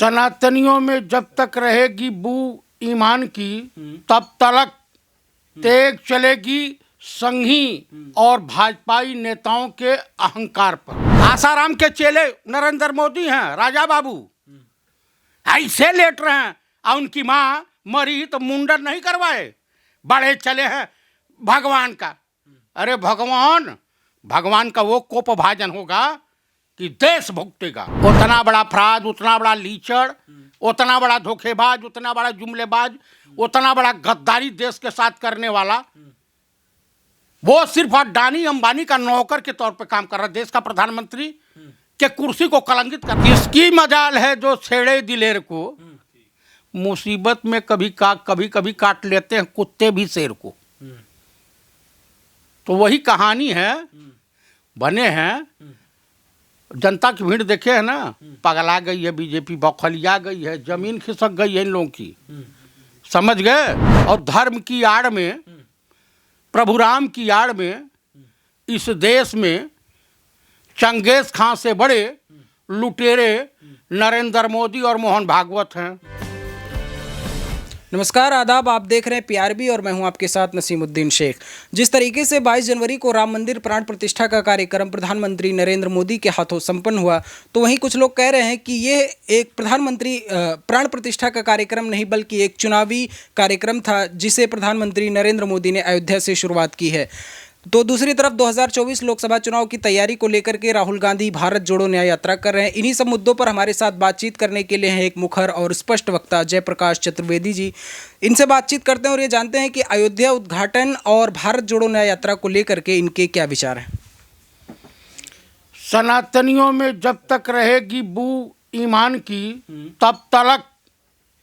सनातनियों में जब तक रहेगी बू ईमान की तब तलक तेग चलेगी संघी और भाजपाई नेताओं के अहंकार पर। आसाराम के चेले नरेंद्र मोदी हैं, राजा बाबू ऐसे लेट रहे हैं और उनकी माँ मरी तो मुंडन नहीं करवाए, बड़े चले हैं भगवान का। अरे भगवान का वो कोप भाजन होगा कि देश भुगतेगा। उतना बड़ा अपराध, उतना बड़ा लीचड़, उतना बड़ा धोखेबाज, उतना बड़ा जुमलेबाज, उतना बड़ा गद्दारी देश के साथ करने वाला, वो सिर्फ अडानी अंबानी का नौकर के तौर पे काम कर रहा है। देश का प्रधानमंत्री के कुर्सी को कलंकित कर। इसकी मजाल है जो छेड़े दिलेर को, मुसीबत में कभी कभी काट लेते हैं कुत्ते भी शेर को। तो वही कहानी है, बने हैं। जनता की भीड़ देखे है ना, पगला गई है बीजेपी, बौखलिया गई है, जमीन खिसक गई है इन लोगों की, समझ गए। और धर्म की आड़ में, प्रभु राम की आड़ में इस देश में चंगेज खां से बड़े लुटेरे नरेंद्र मोदी और मोहन भागवत हैं। नमस्कार, आदाब। आप देख रहे हैं पीआरबी और मैं हूं आपके साथ नसीमुद्दीन शेख। जिस तरीके से 22 जनवरी को राम मंदिर प्राण प्रतिष्ठा का कार्यक्रम प्रधानमंत्री नरेंद्र मोदी के हाथों संपन्न हुआ, तो वहीं कुछ लोग कह रहे हैं कि ये एक प्रधानमंत्री प्राण प्रतिष्ठा का कार्यक्रम नहीं बल्कि एक चुनावी कार्यक्रम था जिसे प्रधानमंत्री नरेंद्र मोदी ने अयोध्या से शुरुआत की है। तो दूसरी तरफ 2024 लोकसभा चुनाव की तैयारी को लेकर के राहुल गांधी भारत जोड़ो न्याय यात्रा कर रहे हैं। इन्हीं सब मुद्दों पर हमारे साथ बातचीत करने के लिए हैं एक मुखर और स्पष्ट वक्ता जयप्रकाश चतुर्वेदी जी। इनसे बातचीत करते हैं और ये जानते हैं कि अयोध्या उद्घाटन और भारत जोड़ो न्याय यात्रा को लेकर के इनके क्या विचार हैं। सनातनियों में जब तक रहेगी बू ईमान की तब तलक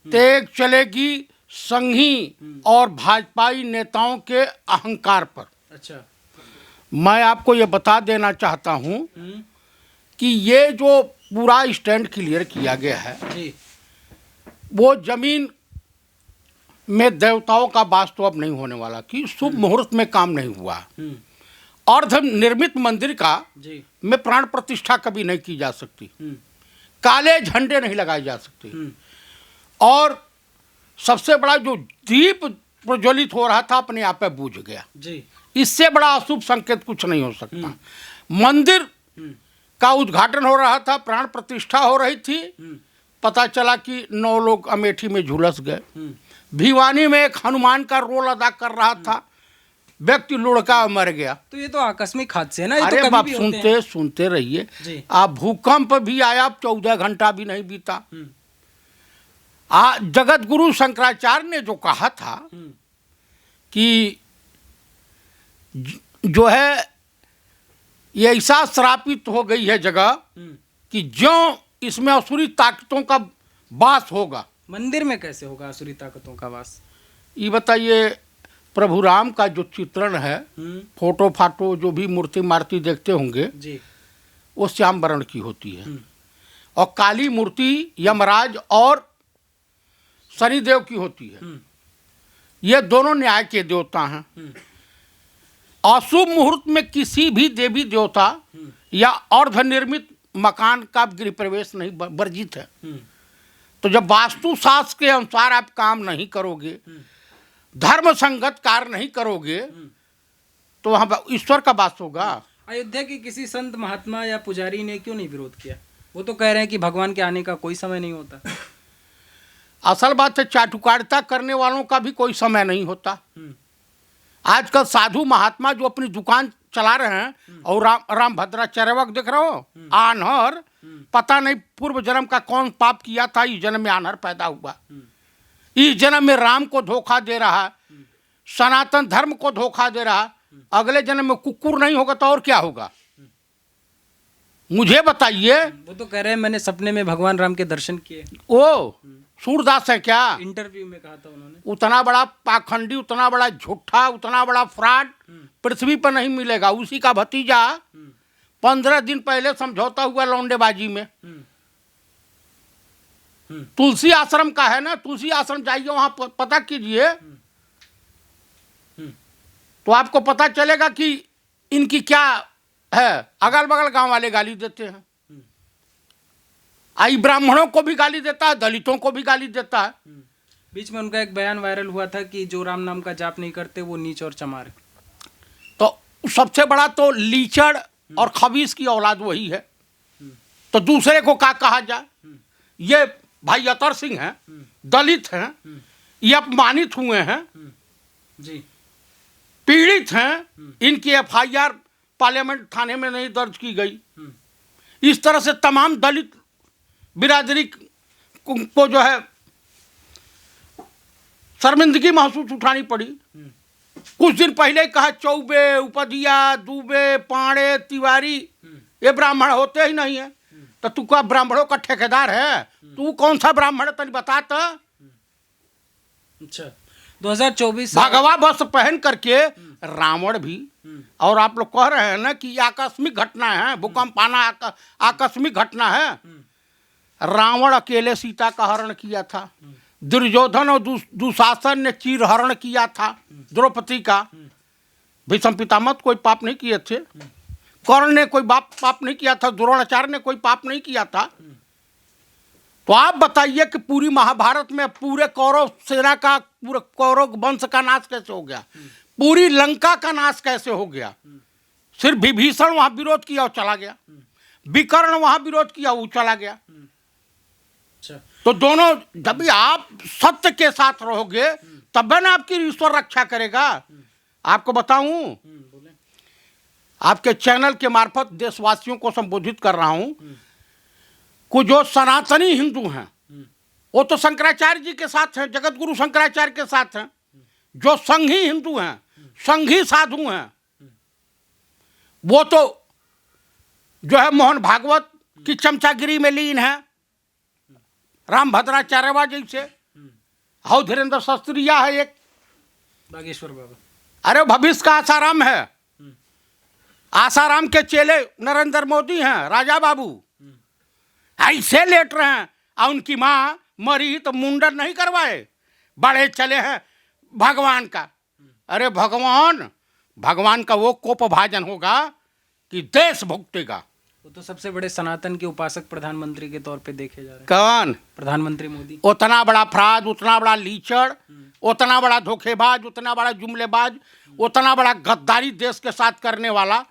तेग चलेगी संघी और भाजपाई नेताओं के अहंकार पर। अच्छा, मैं आपको ये बता देना चाहता हूँ कि ये जो पूरा स्टैंड क्लियर किया गया है जी, वो जमीन में देवताओं का वास तो अब नहीं होने वाला कि शुभ मुहूर्त में काम नहीं हुआ। अर्ध निर्मित मंदिर का जी में प्राण प्रतिष्ठा कभी नहीं की जा सकती, काले झंडे नहीं लगाए जा सकते, और सबसे बड़ा जो दीप प्रज्वलित हो रहा था अपने आप पे बुझ गया जी। इससे बड़ा अशुभ संकेत कुछ नहीं हो सकता। मंदिर का उद्घाटन हो रहा था, प्राण प्रतिष्ठा हो रही थी, पता चला कि 9 लोग अमेठी में झुलस गए। भिवानी में एक हनुमान का रोल अदा कर रहा था, व्यक्ति लुढ़का मर गया। तो ये तो आकस्मिक हादसे है ना। अरे तो बाप, सुनते रहिए। आप भूकंप भी आया, 14 घंटा भी नहीं बीता। जगत गुरु शंकराचार्य ने जो कहा था कि जो है ये ऐसा श्रापित हो गई है जगह कि ज्यों इसमें असुरी ताकतों का वास होगा। मंदिर में कैसे होगा असुरी ताकतों का वास, ये बताइए। प्रभु राम का जो चित्रण है, फोटो फाटो जो भी मूर्ति मार्ति देखते होंगे जी, वो श्याम वर्ण की होती है, और काली मूर्ति यमराज और शनिदेव की होती है। ये दोनों न्याय के देवता हैं। अशुभ मुहूर्त में किसी भी देवी देवता या अर्धनिर्मित मकान का गृह प्रवेश नहीं, वर्जित है। तो जब वास्तु शास्त्र के अनुसार आप काम नहीं करोगे, धर्म संगत कार्य नहीं करोगे, तो वहाँ ईश्वर का वास होगा। अयोध्या के किसी संत महात्मा या पुजारी ने क्यों नहीं विरोध किया? वो तो कह रहे हैं कि भगवान के आने का कोई समय नहीं होता। असल बात है, चाटुकारिता करने वालों का भी कोई समय नहीं होता। आजकल साधु महात्मा जो अपनी दुकान चला रहे हैं, और राम भद्राचार्य देख रहे हो, आन्हर, पता नहीं पूर्व जन्म का कौन पाप किया था, इस जन्म में आन्हर पैदा हुआ। इस जन्म में राम को धोखा दे रहा है, सनातन धर्म को धोखा दे रहा। अगले जन्म में कुकुर नहीं होगा तो और क्या होगा, मुझे बताइए। वो तो कह रहे हैं मैंने सपने में भगवान राम के दर्शन किए। ओ सूरदास है क्या? इंटरव्यू में कहा था उन्होंने। उतना बड़ा पाखंडी, उतना बड़ा झूठा, उतना बड़ा फ्रॉड पृथ्वी पर नहीं मिलेगा। उसी का भतीजा 15 दिन पहले समझौता हुआ लौंडेबाजी में। तुलसी आश्रम का है ना, तुलसी आश्रम जाइए, वहां पता कीजिए, तो आपको पता चलेगा कि इनकी क्या है। अगल बगल गांव वाले गाली देते हैं। आई ब्राह्मणों को भी गाली देता है, दलितों को भी गाली देता है। बीच में उनका एक बयान वायरल हुआ था कि जो राम नाम का जाप नहीं करते वो नीच और चमार है। तो सबसे बड़ा तो लीचड़ और खबीस की औलाद वही है, तो दूसरे को क्या कहा जाए। ये भाई अतर सिंह हैं, दलित हैं, ये अपमानित हुए हैं जी, पीड़ित हैं, इनकी एफआईआर पार्लियामेंट थाने में नहीं दर्ज की गई। इस तरह से तमाम दलित बिरादरी को जो है शर्मिंदगी महसूस उठानी पड़ी। कुछ दिन पहले कहा चौबे, उपदिया, दुबे, पाड़े, तिवारी ये ब्राह्मण होते ही नहीं है। तो तू क्या ब्राह्मणों का ठेकेदार है? तू कौन सा ब्राह्मण तनी बता तो। अच्छा, 2024 भगवा वस्त्र पहन करके रावण भी, और आप लोग कह रहे हैं ना कि आकस्मिक घटना है, भूकंप आना आकस्मिक घटना है। रावण अकेले सीता का हरण किया था, दुर्योधन और दुशासन ने चीर हरण किया था द्रौपदी का। भीष्म पितामह कोई पाप नहीं किए थे, कर्ण ने कोई पाप नहीं किया था, द्रोणाचार्य ने कोई पाप नहीं किया था। तो आप बताइए कि पूरी महाभारत में पूरे कौरव सेना का, पूरे कौरव वंश का नाश कैसे हो गया? पूरी लंका का नाश कैसे हो गया? सिर्फ विभीषण वहां विरोध किया और चला गया, विकर्ण वहां विरोध किया वो चला गया। तो दोनों, जब भी आप सत्य के साथ रहोगे तब ना आपकी ईश्वर रक्षा करेगा। आपको बताऊं, आपके चैनल के मार्फत देशवासियों को संबोधित कर रहा हूं, कुछ जो सनातनी हिंदू हैं वो तो शंकराचार्य जी के साथ हैं, जगत गुरु शंकराचार्य के साथ हैं। जो संघी हिंदू हैं, संघी साधु हैं, वो तो जो है मोहन भागवत की चमचागिरी में लीन है, राम भद्राचार्यवा जैसे। हाउ धीरेन्द्र शास्त्रीया है एक, बागेश्वर बाबा, अरे भविष्य का आसाराम है। आसाराम के चेले नरेंद्र मोदी हैं, राजा बाबू ऐसे लेट रहे हैं। और उनकी माँ मरी तो मुंडन नहीं करवाए, बड़े चले हैं भगवान का। अरे भगवान का वो कोप भाजन होगा कि देश भुगतेगा। वो तो सबसे बड़े सनातन के उपासक प्रधानमंत्री के तौर पे देखे जा रहे हैं। कौन? प्रधानमंत्री मोदी। उतना बड़ा अपराध, उतना बड़ा लीचड़, उतना बड़ा धोखेबाज, उतना बड़ा जुमलेबाज, उतना बड़ा गद्दारी देश के साथ करने वाला,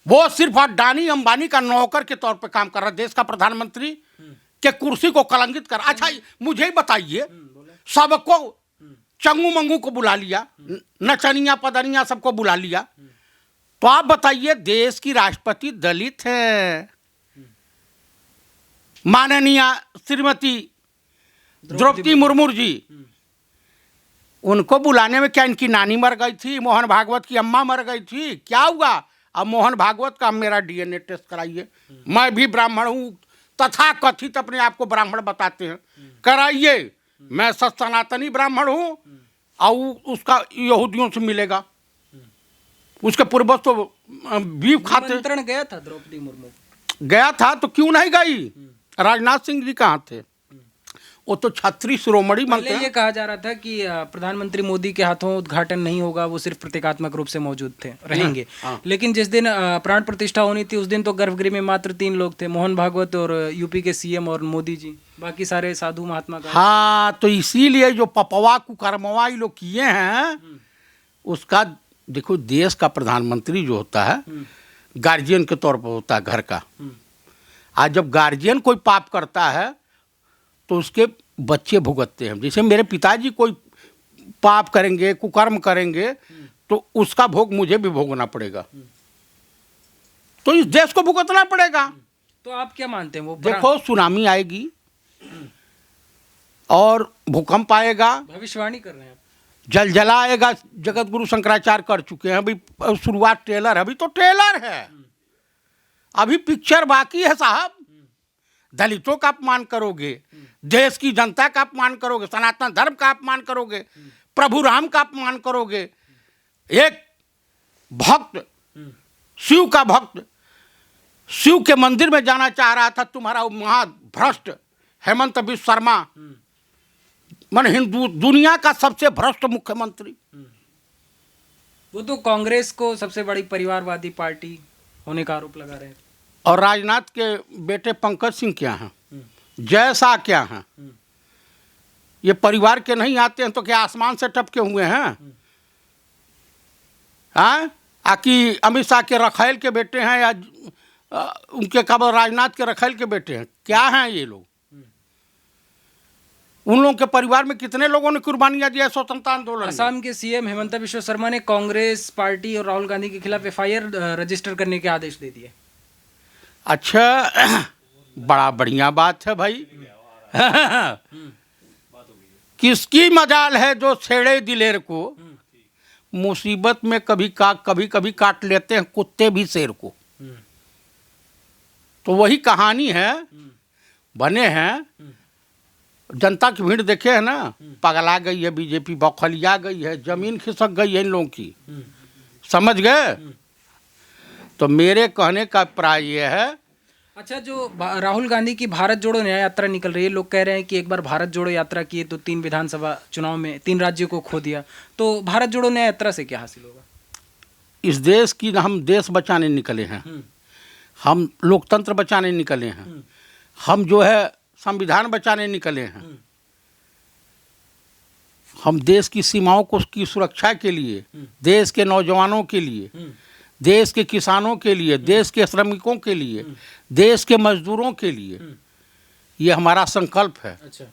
वो सिर्फ अडानी अंबानी का नौकर के तौर पे काम कर रहा है, देश का प्रधानमंत्री के कुर्सी को कलंकित कर। अच्छा मुझे ही बताइए, सबको चंगू मंगू को बुला लिया, नचनिया पदनिया सबको बुला लिया, तो आप बताइए देश की राष्ट्रपति दलित है, माननीय श्रीमती द्रौपदी मुर्मू जी, उनको बुलाने में क्या इनकी नानी मर गई थी, मोहन भागवत की अम्मा मर गई थी, क्या हुआ? अब मोहन भागवत का मेरा डीएनए टेस्ट कराइए, मैं भी ब्राह्मण हूँ, तथा कथित अपने आप को ब्राह्मण बताते हैं, कराइए, मैं सनातनी ब्राह्मण हूँ। और उसका यहूदियों से मिलेगा, उसके पूर्वज तो बीफ खाते। निमंत्रण गया था द्रौपदी मुर्मू, गया था तो क्यों नहीं गई? राजनाथ सिंह जी कहाँ थे? वो तो छत्री शिरोमणि बनते हैं। ये कहा जा रहा था कि प्रधानमंत्री मोदी के हाथों उद्घाटन नहीं होगा, वो सिर्फ प्रतीकात्मक रूप से मौजूद रहेंगे। लेकिन जिस दिन प्राण प्रतिष्ठा होनी थी उस दिन तो गर्भगृह में मात्र 3 लोग थे, मोहन भागवत और यूपी के सीएम और मोदी जी, बाकी सारे साधु महात्मा का। हाँ, तो इसीलिए जो पपवा कुकर्मवा ये लोग किए हैं, उसका देखो, देश का प्रधानमंत्री जो होता है गार्जियन के तौर पर होता है घर का। आज जब गार्जियन कोई पाप करता है तो उसके बच्चे भुगतते हैं। जैसे मेरे पिताजी कोई पाप करेंगे, कुकर्म करेंगे, तो उसका भोग मुझे भी भोगना पड़ेगा, तो इस देश को भुगतना पड़ेगा। तो आप क्या मानते हैं? वो देखो, सुनामी आएगी और भूकंप आएगा, भविष्यवाणी कर रहे हैं आप। जलजला आएगा, जगत गुरु शंकराचार्य कर चुके हैं। अभी शुरुआत ट्रेलर है, अभी तो ट्रेलर है, अभी पिक्चर बाकी है साहब। दलितों का अपमान करोगे, देश की जनता का अपमान करोगे, सनातन धर्म का अपमान करोगे, प्रभु राम का अपमान करोगे। एक भक्त, शिव का भक्त, शिव के मंदिर में जाना चाह रहा था, तुम्हारा महाभ्रष्ट हेमंत बिश्व शर्मा, मन हिंदू दुनिया का सबसे भ्रष्ट मुख्यमंत्री। वो तो कांग्रेस को सबसे बड़ी परिवारवादी पार्टी होने का आरोप लगा रहे हैं। और राजनाथ के बेटे पंकज सिंह क्या हैं, जय शाह क्या हैं, ये परिवार के नहीं आते हैं तो क्या आसमान से टपके हुए हैं? हाँ, आकि अमित शाह के रखेल के बेटे हैं या उनके कब राजनाथ के रखेल के बेटे हैं? क्या हैं ये लोग? उन लोगों के परिवार में कितने लोगों ने कुर्बानियां दिया स्वतंत्रता आंदोलन में? असम के सीएम हेमंत बिश्व शर्मा ने कांग्रेस पार्टी और राहुल गांधी के खिलाफ एफआईआर रजिस्टर करने के आदेश दे दिए। अच्छा, बड़ा बढ़िया बात है भाई। किसकी मजाल है जो छेड़े दिलेर को? मुसीबत में कभी कभी काट लेते हैं कुत्ते भी शेर को। तो वही कहानी है, बने हैं। जनता की भीड़ देखे है ना, पगला गई है बीजेपी, बौखलिया गई है, जमीन खिसक गई है इन लोगों की, समझ गए? तो मेरे कहने का अभिप्राय ये है। अच्छा, जो राहुल गांधी की भारत जोड़ो न्याय यात्रा निकल रही है, लोग कह रहे हैं कि एक बार भारत जोड़ो यात्रा किए तो 3 विधानसभा चुनाव में 3 राज्यों को खो दिया, तो भारत जोड़ो न्याय यात्रा से क्या हासिल होगा? इस देश की हम देश बचाने निकले हैं, हम लोकतंत्र बचाने निकले हैं, हम जो है संविधान बचाने निकले हैं, हम देश की सीमाओं को की सुरक्षा के लिए, देश के नौजवानों के लिए, देश के किसानों के लिए, देश के श्रमिकों के लिए, देश के मजदूरों के लिए, ये हमारा संकल्प है। अच्छा,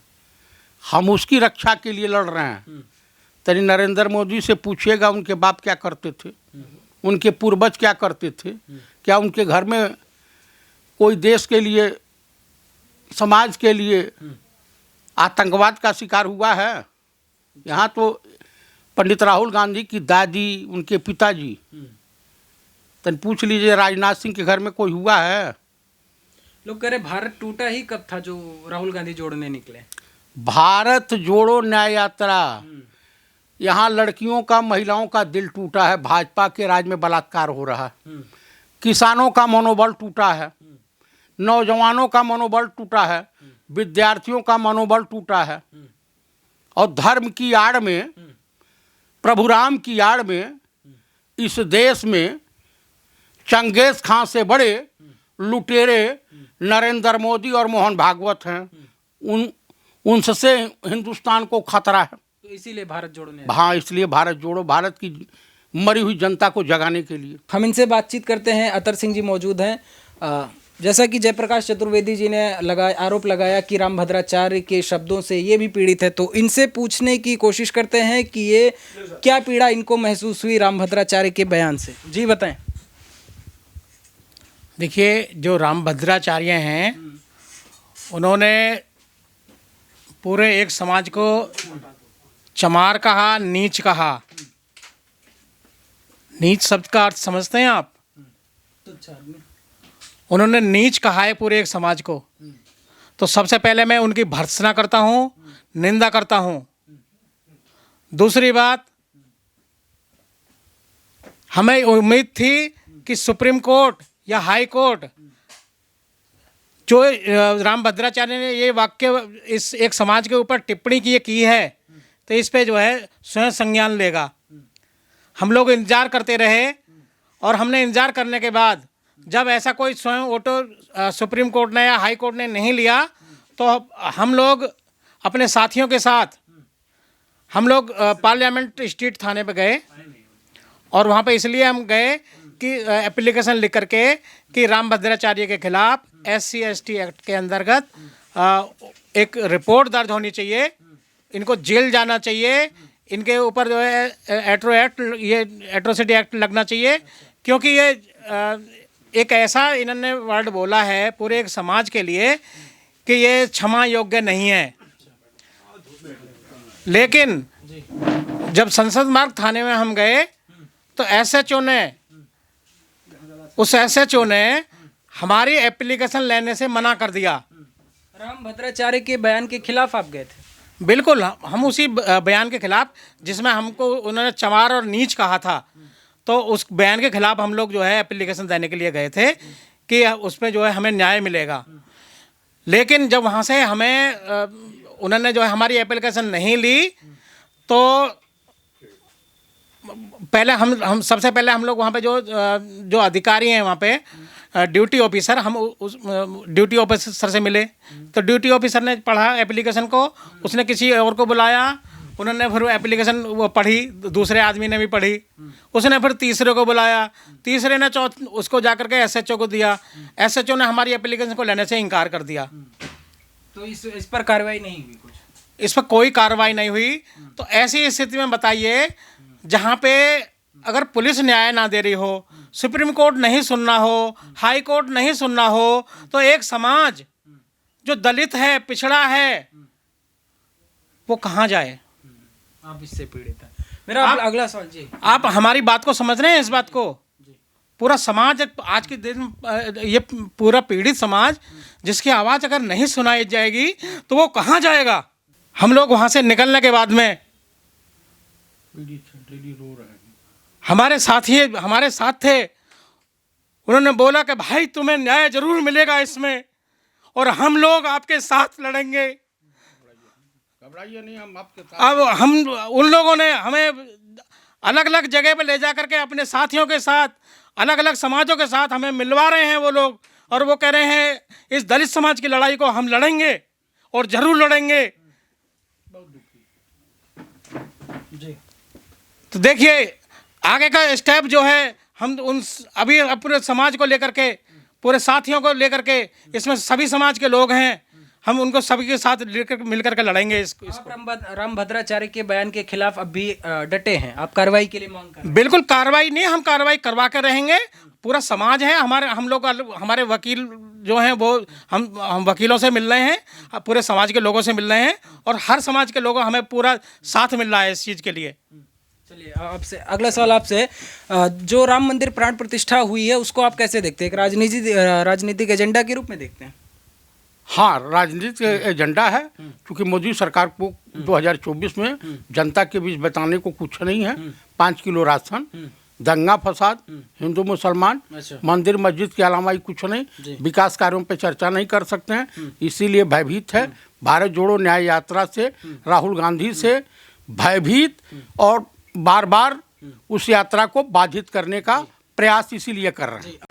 हम उसकी रक्षा के लिए लड़ रहे हैं। तनी नरेंद्र मोदी से पूछिएगा उनके बाप क्या करते थे, उनके पूर्वज क्या करते थे, क्या उनके घर में कोई देश के लिए, समाज के लिए आतंकवाद का शिकार हुआ है? यहाँ तो पंडित राहुल गांधी की दादी, उनके पिताजी, तन पूछ लीजिए राजनाथ सिंह के घर में कोई हुआ है? लोग कह रहे भारत टूटा ही कब था जो राहुल गांधी जोड़ने निकले? भारत जोड़ो न्याय यात्रा, यहाँ लड़कियों का, महिलाओं का दिल टूटा है, भाजपा के राज में बलात्कार हो रहा है, किसानों का मनोबल टूटा है, नौजवानों का मनोबल टूटा है, विद्यार्थियों का मनोबल टूटा है, और धर्म की आड़ में, प्रभु राम की आड़ में इस देश में चंगेज खां से बड़े लुटेरे नरेंद्र मोदी और मोहन भागवत हैं। उनसे हिंदुस्तान को खतरा है। तो इसीलिए भारत जोड़ो न्याय। हाँ, इसलिए भारत जोड़ो, भारत की मरी हुई जनता को जगाने के लिए। हम इनसे बातचीत करते हैं। अतर सिंह जी मौजूद हैं। जैसा कि जयप्रकाश चतुर्वेदी जी ने आरोप लगाया कि रामभद्राचार्य के शब्दों से ये भी पीड़ित है, तो इनसे पूछने की कोशिश करते हैं कि ये क्या पीड़ा इनको महसूस हुई रामभद्राचार्य के बयान से। जी बताएं। देखिए, जो रामभद्राचार्य हैं उन्होंने पूरे एक समाज को चमार कहा, नीच कहा। नीच शब्द का अर्थ समझते हैं आप? उन्होंने नीच कहा है पूरे एक समाज को। तो सबसे पहले मैं उनकी भर्त्सना करता हूँ, निंदा करता हूँ। दूसरी बात, हमें उम्मीद थी कि सुप्रीम कोर्ट या हाई कोर्ट, जो रामभद्राचार्य ने ये वाक्य इस एक समाज के ऊपर टिप्पणी की है, तो इस पे जो है स्वयं संज्ञान लेगा। हम लोग इंतजार करते रहे, और हमने इंतजार करने के बाद जब ऐसा कोई स्वयं ऑटो सुप्रीम कोर्ट ने या हाई कोर्ट ने नहीं लिया, तो हम लोग अपने साथियों के साथ हम लोग पार्लियामेंट स्ट्रीट थाने पे गए। और वहाँ पे इसलिए हम गए कि एप्लीकेशन लिख करके कि रामभद्राचार्य के खिलाफ SC/ST एक्ट के अंतर्गत एक रिपोर्ट दर्ज होनी चाहिए, इनको जेल जाना चाहिए, इनके ऊपर जो है एट्रोसिटी एक्ट लगना चाहिए, क्योंकि ये एक ऐसा इन्होंने वर्ड बोला है पूरे एक समाज के लिए कि ये क्षमा योग्य नहीं है। लेकिन जब संसद मार्ग थाने में हम गए तो उस SHO ने हमारी एप्लीकेशन लेने से मना कर दिया। रामभद्राचार्य के बयान के खिलाफ आप गए थे? बिल्कुल, हम उसी बयान के खिलाफ जिसमें हमको उन्होंने चमार और नीच कहा था, तो उस बयान के खिलाफ हम लोग जो है एप्लीकेशन देने के लिए गए थे कि उसमें जो है हमें न्याय मिलेगा। लेकिन जब वहाँ से हमें उन्होंने जो है हमारी एप्लीकेशन नहीं ली, तो पहले हम सबसे पहले हम लोग वहाँ पे जो अधिकारी हैं वहाँ पे ड्यूटी ऑफिसर, हम उस ड्यूटी ऑफिसर से मिले तो ड्यूटी ऑफिसर ने पढ़ा एप्लीकेशन को, उसने किसी और को बुलाया, उन्होंने फिर एप्लीकेशन वो पढ़ी, दूसरे आदमी ने भी पढ़ी, उसने फिर तीसरे को बुलाया, तीसरे ने उसको जाकर के एसएचओ को दिया, एसएचओ ने हमारी एप्लीकेशन को लेने से इनकार कर दिया। तो इस पर कार्रवाई नहीं हुई कुछ? इस पर कोई कार्रवाई नहीं हुई। तो ऐसी स्थिति में बताइए, जहाँ पे अगर पुलिस न्याय ना दे रही हो, सुप्रीम कोर्ट नहीं सुनना हो, हाई कोर्ट नहीं सुनना हो, तो एक समाज जो दलित है, पिछड़ा है, वो कहाँ जाए? आप इससे पीड़ित हैं। मेरा अगला सवाल जी, आप हमारी बात को समझ रहे हैं? इस बात को पूरा समाज आज के दिन, ये पूरा पीड़ित समाज जिसकी आवाज़ अगर नहीं सुनाई जाएगी तो वो कहाँ जाएगा? हम लोग वहाँ से निकलने के बाद में हमारे साथी हमारे साथ थे, उन्होंने बोला कि भाई तुम्हें न्याय जरूर मिलेगा इसमें, और हम लोग आपके साथ लड़ेंगे। घबराइए नहीं, हम आपके साथ। अब हम उन लोगों ने हमें अलग अलग जगह पे ले जा करके अपने साथियों के साथ, अलग अलग समाजों के साथ हमें मिलवा रहे हैं वो लोग, और वो कह रहे हैं इस दलित समाज की लड़ाई को हम लड़ेंगे और जरूर लड़ेंगे। जी, तो देखिए आगे का स्टेप जो है, हम उन अभी पूरे समाज को लेकर के, पूरे साथियों को लेकर के, इसमें सभी समाज के लोग हैं, हम उनको सभी के साथ लेकर मिलकर के लड़ेंगे इसको। आप रामभद्राचार्य के बयान के खिलाफ अब भी डटे हैं, आप कार्रवाई के लिए मांग कर रहे हैं? बिल्कुल कार्रवाई नहीं, हम कार्रवाई करवा कर रहेंगे। पूरा समाज है हम लोग, हमारे वकील जो हैं वो हम वकीलों से मिल रहे हैं, पूरे समाज के लोगों से मिल रहे हैं, और हर समाज के लोगों हमें पूरा साथ मिल रहा है इस चीज़ के लिए। चलिए, आपसे अगला सवाल आपसे, जो राम मंदिर प्राण प्रतिष्ठा हुई है उसको आप कैसे देखते हैं? एक राजनीतिक एजेंडा के रूप में देखते हैं? हाँ, राजनीतिक एजेंडा है, क्योंकि मोदी सरकार को 2024 में जनता के बीच बताने को कुछ नहीं है। 5 किलो राशन, दंगा फसाद, हिंदू मुसलमान, मंदिर मस्जिद के अलावा ही कुछ नहीं, विकास कार्यों पे चर्चा नहीं कर सकते हैं, इसीलिए भयभीत है। भारत जोड़ो न्याय यात्रा से, राहुल गांधी से भयभीत और बार बार उस यात्रा को बाधित करने का प्रयास इसीलिए कर रहे हैं।